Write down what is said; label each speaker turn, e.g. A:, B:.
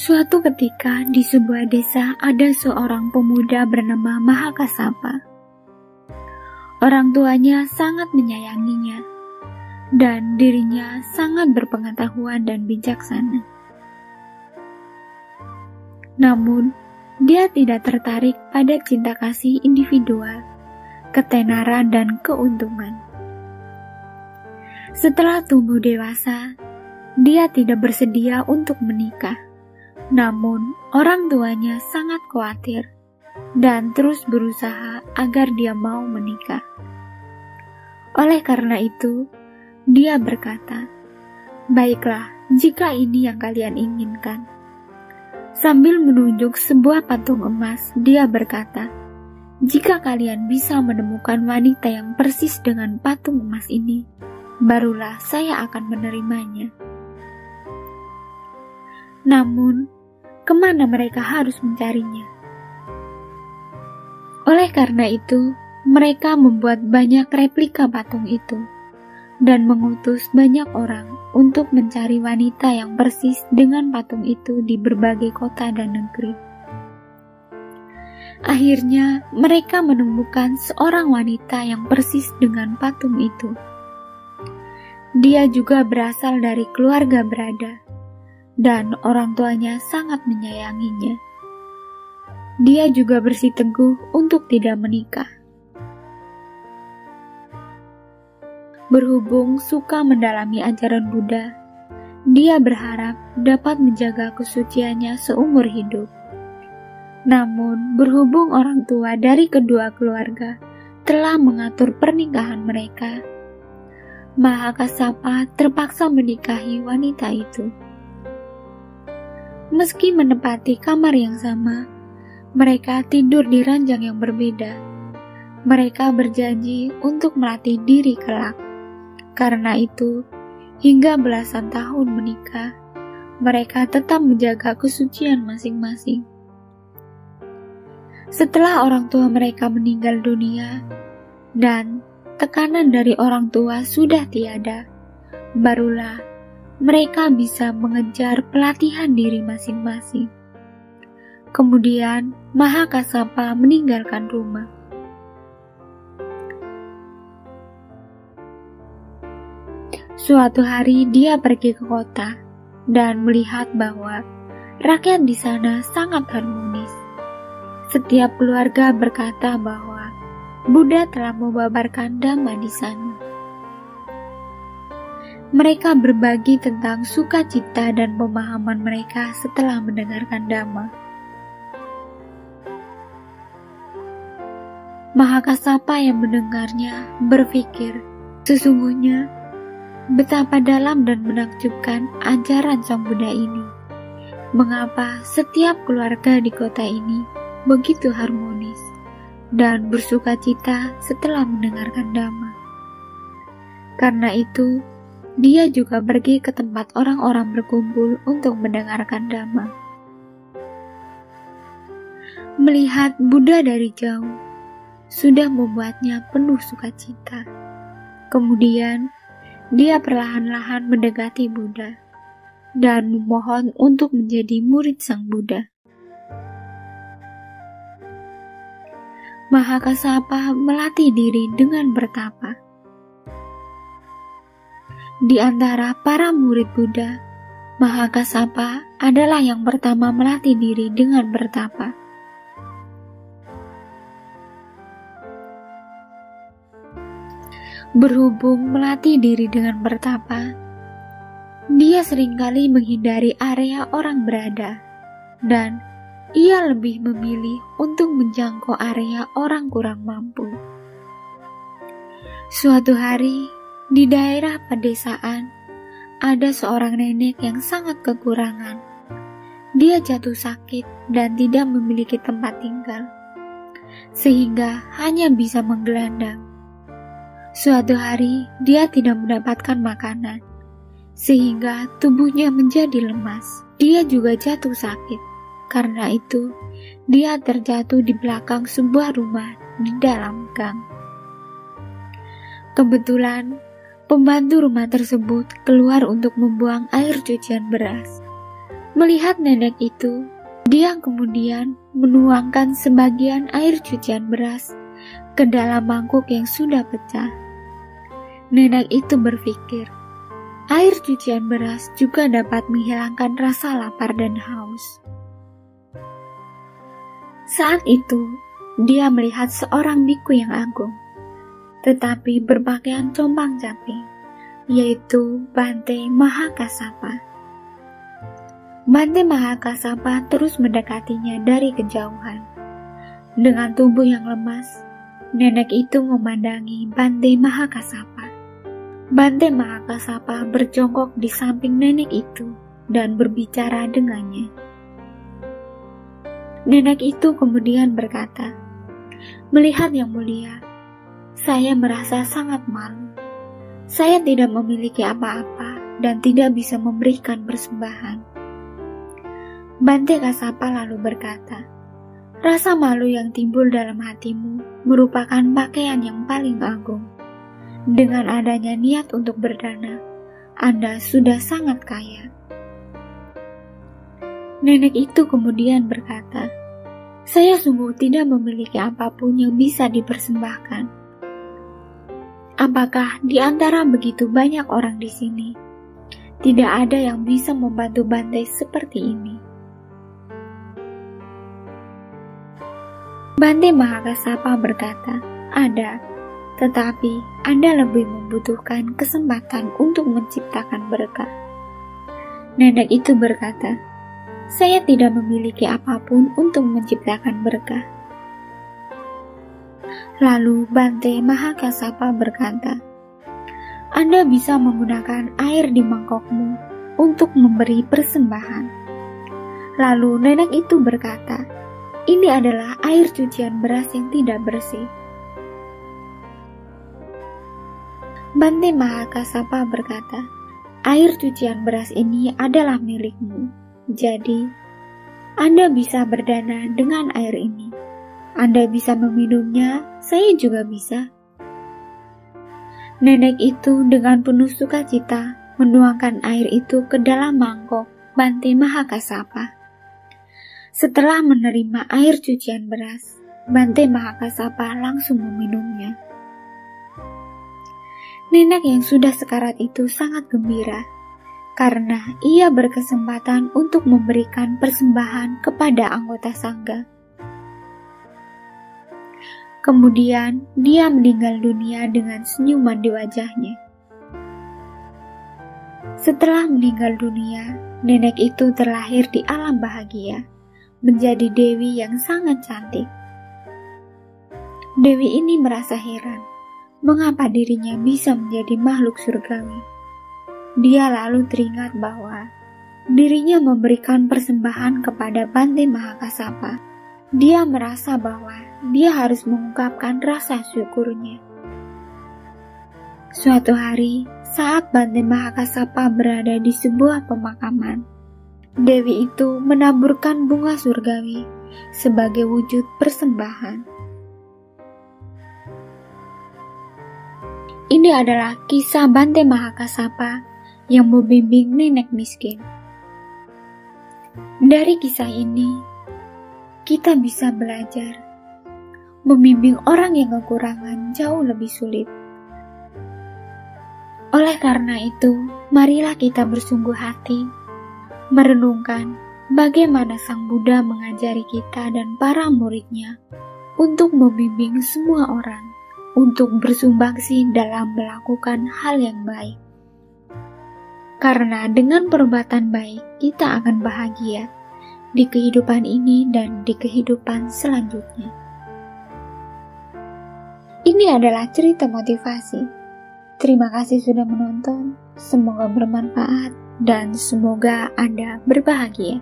A: Suatu ketika di sebuah desa ada seorang pemuda bernama Mahakasapa. Orang tuanya sangat menyayanginya, dan dirinya sangat berpengetahuan dan bijaksana. Namun, dia tidak tertarik pada cinta kasih individual, ketenaran, dan keuntungan. Setelah tumbuh dewasa, dia tidak bersedia untuk menikah. Namun, orang tuanya sangat khawatir dan terus berusaha agar dia mau menikah. Oleh karena itu, dia berkata, "Baiklah, jika ini yang kalian inginkan." Sambil menunjuk sebuah patung emas, dia berkata, "Jika kalian bisa menemukan wanita yang persis dengan patung emas ini, barulah saya akan menerimanya." Namun, kemana mereka harus mencarinya? Oleh karena itu, mereka membuat banyak replika patung itu dan mengutus banyak orang untuk mencari wanita yang persis dengan patung itu di berbagai kota dan negeri. Akhirnya, mereka menemukan seorang wanita yang persis dengan patung itu. Dia juga berasal dari keluarga berada, dan orang tuanya sangat menyayanginya. Dia juga bersiteguh untuk tidak menikah. Berhubung suka mendalami ajaran Buddha, dia berharap dapat menjaga kesuciannya seumur hidup. Namun, berhubung orang tua dari kedua keluarga telah mengatur pernikahan mereka, Mahakasapa terpaksa menikahi wanita itu. Meski menempati kamar yang sama, mereka tidur di ranjang yang berbeda. Mereka berjanji untuk melatih diri kelak. Karena itu, hingga belasan tahun menikah, mereka tetap menjaga kesucian masing-masing. Setelah orang tua mereka meninggal dunia, dan tekanan dari orang tua sudah tiada, barulah mereka bisa mengejar pelatihan diri masing-masing. Kemudian, Mahakasapa meninggalkan rumah. Suatu hari dia pergi ke kota dan melihat bahwa rakyat di sana sangat harmonis. Setiap keluarga berkata bahwa Buddha telah membabarkan Dhamma di sana. Mereka berbagi tentang sukacita dan pemahaman mereka setelah mendengarkan Dhamma. Mahakasapa yang mendengarnya berpikir, sesungguhnya betapa dalam dan menakjubkan ajaran Sang Buddha ini. Mengapa setiap keluarga di kota ini begitu harmonis dan bersukacita setelah mendengarkan Dhamma? Karena itu, dia juga pergi ke tempat orang-orang berkumpul untuk mendengarkan Dhamma. Melihat Buddha dari jauh sudah membuatnya penuh sukacita. Kemudian, dia perlahan-lahan mendekati Buddha dan memohon untuk menjadi murid Sang Buddha. Mahakasapa melatih diri dengan bertapa. Di antara para murid Buddha, Mahakasapa adalah yang pertama melatih diri dengan bertapa. Berhubung melatih diri dengan bertapa, dia seringkali menghindari area orang berada, dan ia lebih memilih untuk menjangkau area orang kurang mampu. Suatu hari, di daerah pedesaan, ada seorang nenek yang sangat kekurangan. Dia jatuh sakit dan tidak memiliki tempat tinggal, sehingga hanya bisa menggelandang. Suatu hari, dia tidak mendapatkan makanan, sehingga tubuhnya menjadi lemas. Dia juga jatuh sakit. Karena itu, dia terjatuh di belakang sebuah rumah di dalam gang. Kebetulan, pembantu rumah tersebut keluar untuk membuang air cucian beras. Melihat nenek itu, dia kemudian menuangkan sebagian air cucian beras ke dalam mangkuk yang sudah pecah. Nenek itu berpikir, air cucian beras juga dapat menghilangkan rasa lapar dan haus. Saat itu, dia melihat seorang biku yang agung, tetapi berpakaian compang-camping, yaitu Bante Mahakasapa. Bante Mahakasapa terus mendekatinya dari kejauhan. Dengan tubuh yang lemas, nenek itu memandangi Bante Mahakasapa. Bante Mahakasapa berjongkok di samping nenek itu dan berbicara dengannya. Nenek itu kemudian berkata, "Melihat Yang Mulia, saya merasa sangat malu. Saya tidak memiliki apa-apa dan tidak bisa memberikan persembahan." Bante Kasapa lalu berkata, "Rasa malu yang timbul dalam hatimu merupakan pakaian yang paling agung. Dengan adanya niat untuk berdana, Anda sudah sangat kaya." Nenek itu kemudian berkata, "Saya sungguh tidak memiliki apapun yang bisa dipersembahkan. Apakah di antara begitu banyak orang di sini, tidak ada yang bisa membantu Bante seperti ini?" Bante Mahakasapa berkata, "Ada, tetapi Anda lebih membutuhkan kesempatan untuk menciptakan berkah." Nenek itu berkata, "Saya tidak memiliki apapun untuk menciptakan berkah." Lalu Bante Mahakasapa berkata, "Anda bisa menggunakan air di mangkokmu untuk memberi persembahan." Lalu nenek itu berkata, "Ini adalah air cucian beras yang tidak bersih." Bante Mahakasapa berkata, "Air cucian beras ini adalah milikmu. Jadi, Anda bisa berdana dengan air ini. Anda bisa meminumnya, saya juga bisa." Nenek itu dengan penuh sukacita menuangkan air itu ke dalam mangkok Bante Mahakasapa. Setelah menerima air cucian beras, Bante Mahakasapa langsung meminumnya. Nenek yang sudah sekarat itu sangat gembira, karena ia berkesempatan untuk memberikan persembahan kepada anggota sangga. Kemudian dia meninggal dunia dengan senyuman di wajahnya. Setelah meninggal dunia, nenek itu terlahir di alam bahagia, menjadi dewi yang sangat cantik. Dewi ini merasa heran, mengapa dirinya bisa menjadi makhluk surgawi. Dia lalu teringat bahwa dirinya memberikan persembahan kepada Bante Mahakasapa. Dia merasa bahwa dia harus mengungkapkan rasa syukurnya. Suatu hari, saat Bante Mahakasapa berada di sebuah pemakaman, Dewi itu menaburkan bunga surgawi sebagai wujud persembahan. Ini adalah kisah Bante Mahakasapa yang membimbing nenek miskin. Dari kisah ini, kita bisa belajar membimbing orang yang kekurangan jauh lebih sulit. Oleh karena itu, marilah kita bersungguh hati merenungkan bagaimana Sang Buddha mengajari kita dan para muridnya untuk membimbing semua orang untuk bersumbangsi dalam melakukan hal yang baik. Karena dengan perbuatan baik, kita akan bahagia di kehidupan ini dan di kehidupan selanjutnya. Ini adalah cerita motivasi. Terima kasih sudah menonton. Semoga bermanfaat dan semoga Anda berbahagia.